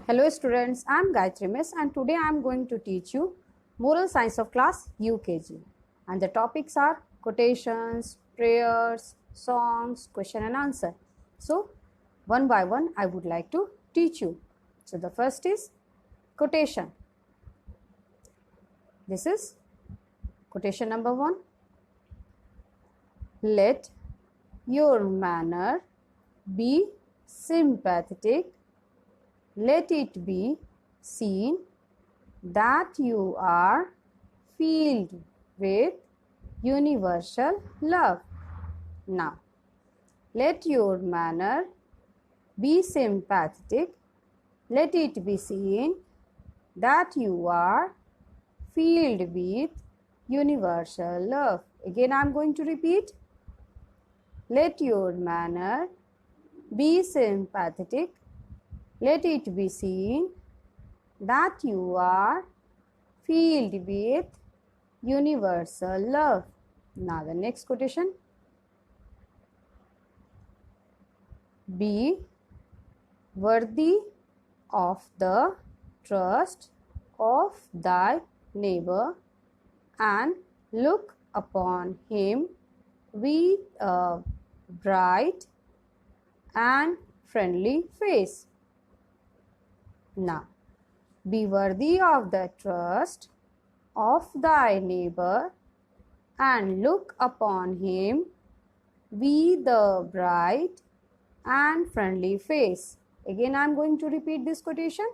Hello students, I am Gayatri Miss and today I am going to teach you Moral Science of Class UKG, and the topics are quotations, prayers, songs, question and answer. So one by one I would like to teach you. So the first is quotation. This is quotation number 1. Let your manner be sympathetic. Let it be seen that you are filled with universal love. Now, let your manner be sympathetic. Let it be seen that you are filled with universal love. Again, I am going to repeat. Let your manner be sympathetic. Let it be seen that you are filled with universal love. Now the next quotation. Be worthy of the trust of thy neighbor and look upon him with a bright and friendly face. Now, be worthy of the trust of thy neighbor and look upon him with a bright and friendly face. Again, I am going to repeat this quotation.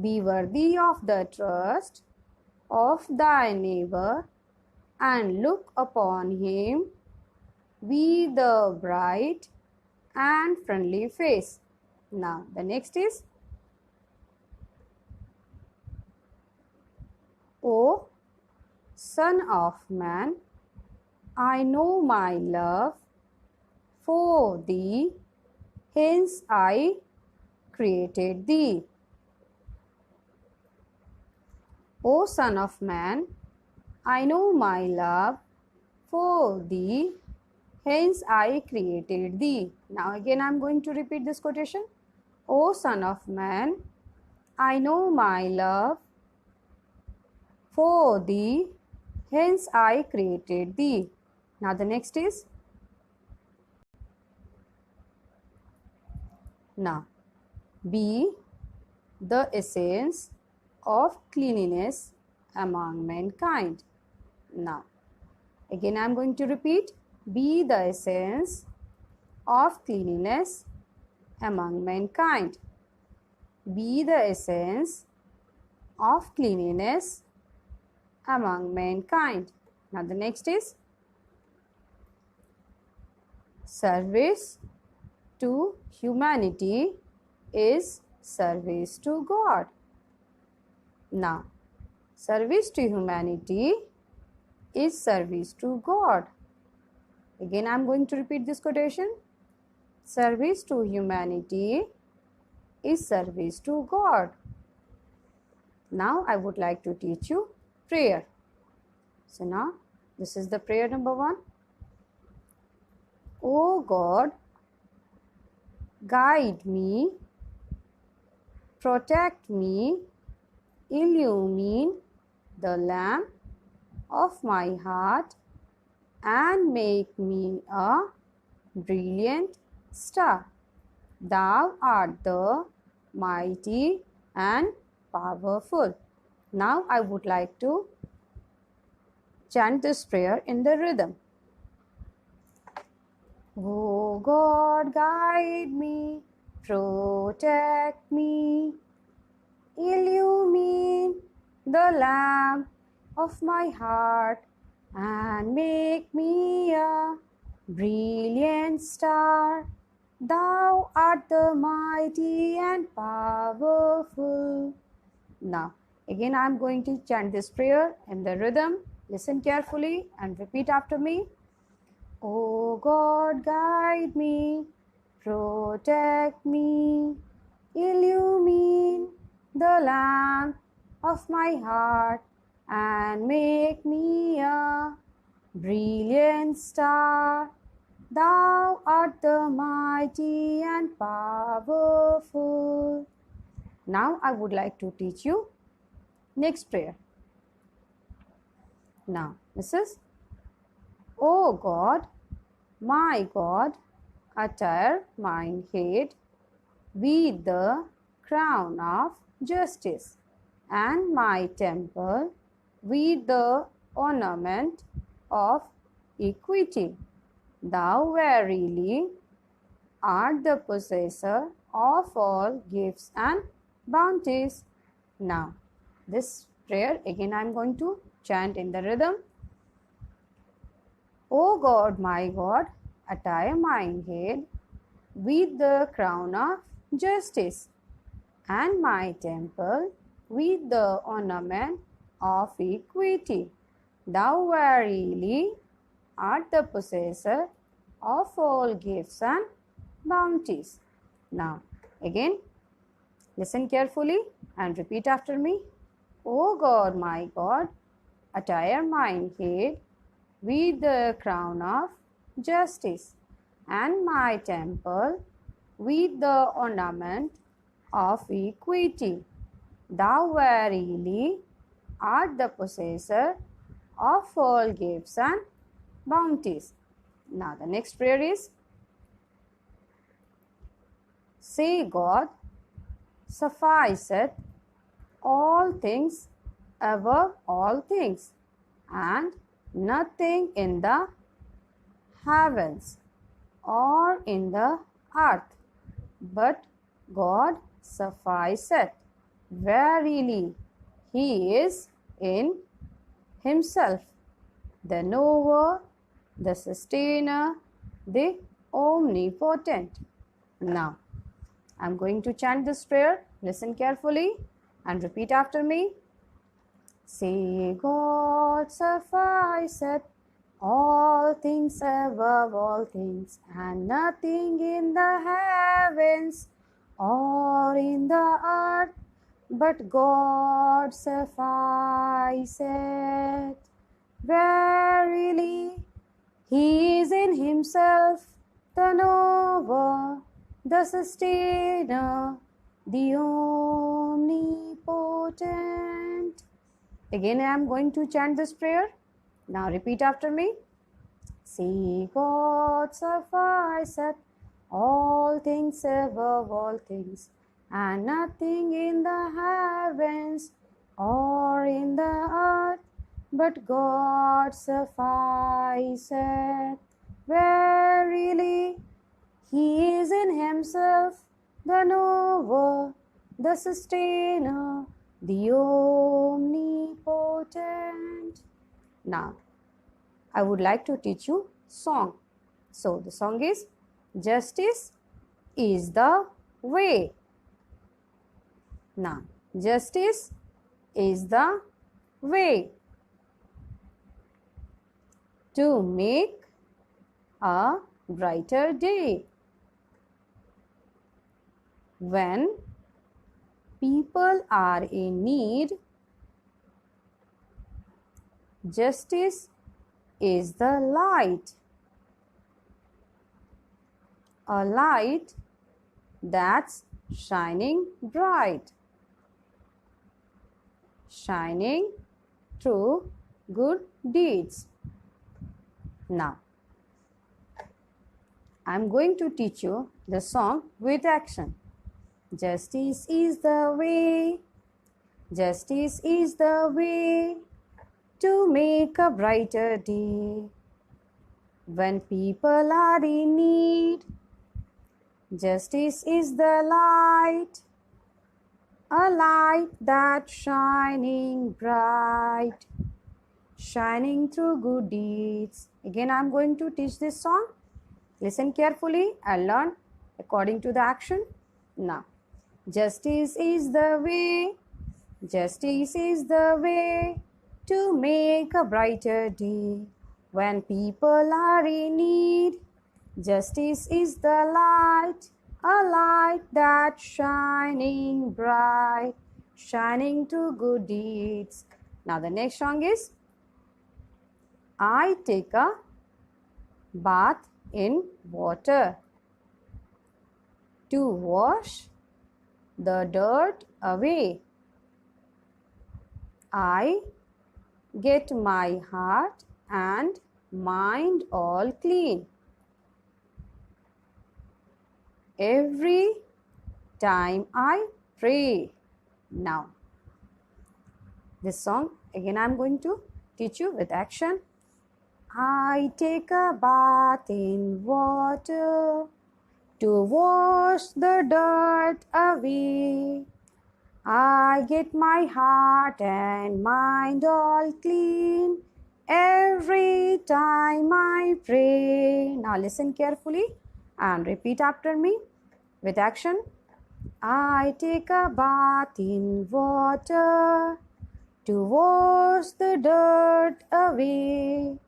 Be worthy of the trust of thy neighbor and look upon him with a bright and friendly face. Now, the next is, O Son of Man, I know my love for thee, hence I created thee. O Son of Man, I know my love for thee, hence I created thee. Now again I am going to repeat this quotation. O Son of Man, I know my love for thee, hence I created thee. Now the next is, now be the essence of cleanliness among mankind. Now again I am going to repeat. Be the essence of cleanliness among mankind. Be the essence of cleanliness among mankind. Now the next is, service to humanity is service to God. Now, service to humanity is service to God. Again, I am going to repeat this quotation. Service to humanity is service to God. Now, I would like to teach you prayer. So now, this is the prayer number 1. O God, guide me, protect me, illumine the lamp of my heart and make me a brilliant star. Thou art the mighty and powerful. Now I would like to chant this prayer in the rhythm. O God, guide me, protect me, illumine the lamp of my heart and make me a brilliant star. Thou art the mighty and powerful. Now, again I am going to chant this prayer in the rhythm. Listen carefully and repeat after me. O God, guide me, protect me, illumine the lamp of my heart and make me a brilliant star. Thou art the mighty and powerful. Now I would like to teach you next prayer. Now this is, O God, my God, attire mine head with the crown of justice, and my temple with the ornament of equity. Thou verily art the possessor of all gifts and bounties. Now, this prayer again I am going to chant in the rhythm. O God, my God, attire mine head with the crown of justice, and my temple with the ornament of equity. Thou verily art the possessor of all gifts and bounties. Now, again, listen carefully and repeat after me. O God, my God, attire mine head with the crown of justice, and my temple with the ornament of equity. Thou verily art the possessor of all gifts and bounties. Now the next prayer is, say God, sufficeth all things, ever all things, and nothing in the heavens or in the earth but God sufficeth. Verily, He is in Himself the knower, the sustainer, the omnipotent. Now, I am going to chant this prayer. Listen carefully and repeat after me. Say God sufficeth all things, above all things, and nothing in the heavens or in the earth but God sufficeth. Verily, He is in Himself the knower, the sustainer, the omnipotent. Again, I am going to chant this prayer. Now repeat after me. See God sufficeth all things, above all things, and nothing in the heavens or in the earth but God sufficeth. Verily, He is in Himself the knower, the sustainer, the omnipotent. Now, I would like to teach you song. So, the song is, justice is the way. Now, justice is the way to make a brighter day. When people are in need, justice is the light. A light that's shining bright, shining through good deeds. Now, I am going to teach you the song with action. Justice is the way, justice is the way to make a brighter day. When people are in need, justice is the light, a light that's shining bright, shining through good deeds. Again, I am going to teach this song. Listen carefully and learn according to the action. Now, justice is the way, justice is the way to make a brighter day. When people are in need, justice is the light, a light that's shining bright, shining to good deeds. Now the next song is, I take a bath in water to wash the dirt away. I get my heart and mind all clean. Every time I pray. Now, this song again I am going to teach you with action. I take a bath in water to wash the dirt away. I get my heart and mind all clean every time I pray. Now listen carefully and repeat after me with action. I take a bath in water to wash the dirt away.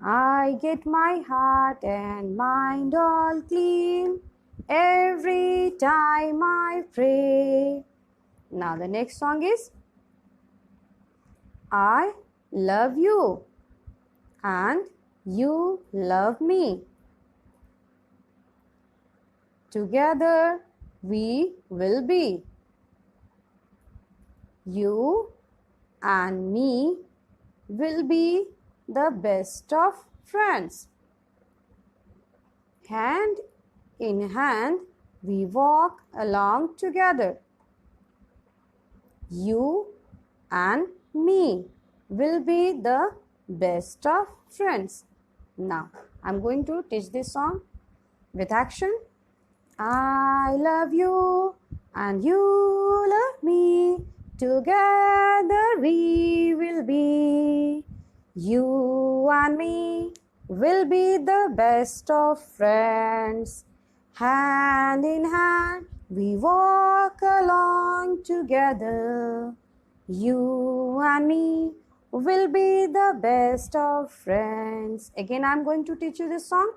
I get my heart and mind all clean every time I pray. Now the next song is I love you and you love me. Together we will be. You and me will be the best of friends. Hand in hand we walk along together. You and me will be the best of friends. Now, I'm going to teach this song with action. I love you and you love me. Together we will be. You and me will be the best of friends. Hand in hand we walk along together. You and me will be the best of friends. Again, I'm going to teach you this song.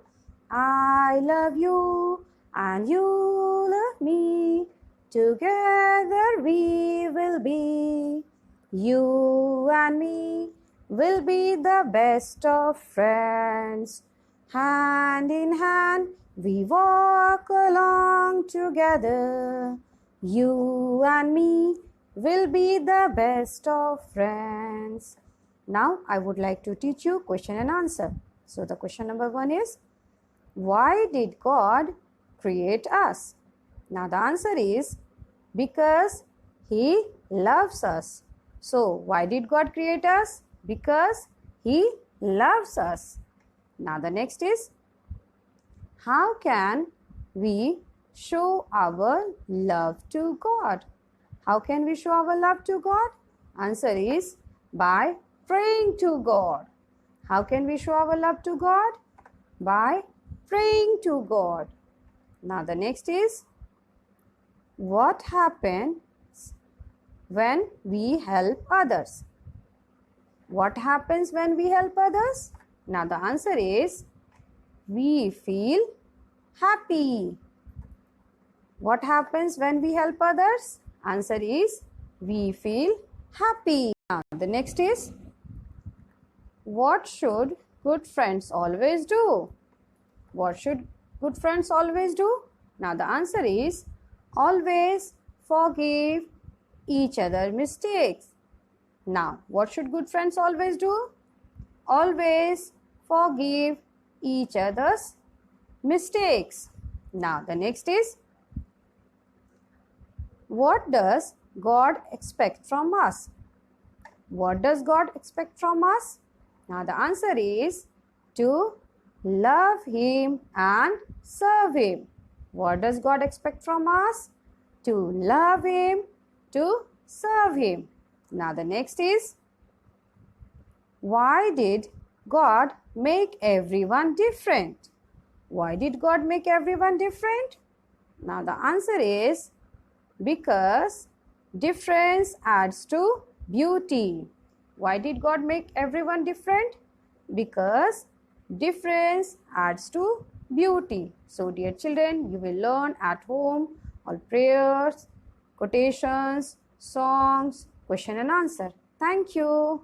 I love you and you love me. Together we will be. You and me will be the best of friends. Hand in hand we walk along together. You and me will be the best of friends. Now I would like to teach you question and answer. So the question number 1 is, why did God create us? Now the answer is, because He loves us. So why did God create us? Because He loves us. Now the next is, how can we show our love to God? How can we show our love to God? Answer is by praying to God. How can we show our love to God? By praying to God. Now the next is, what happens when we help others? What happens when we help others? Now the answer is, we feel happy. What happens when we help others? Answer is, we feel happy. Now the next is, what should good friends always do? What should good friends always do? Now the answer is, always forgive each other mistakes. Now, what should good friends always do? Always forgive each other's mistakes. Now, the next is, what does God expect from us? What does God expect from us? Now, the answer is to love Him and serve Him. What does God expect from us? To love Him, to serve Him. Now the next is, why did God make everyone different? Why did God make everyone different? Now the answer is, because difference adds to beauty. Why did God make everyone different? Because difference adds to beauty. So dear children, you will learn at home all prayers, quotations, songs, question and answer. Thank you.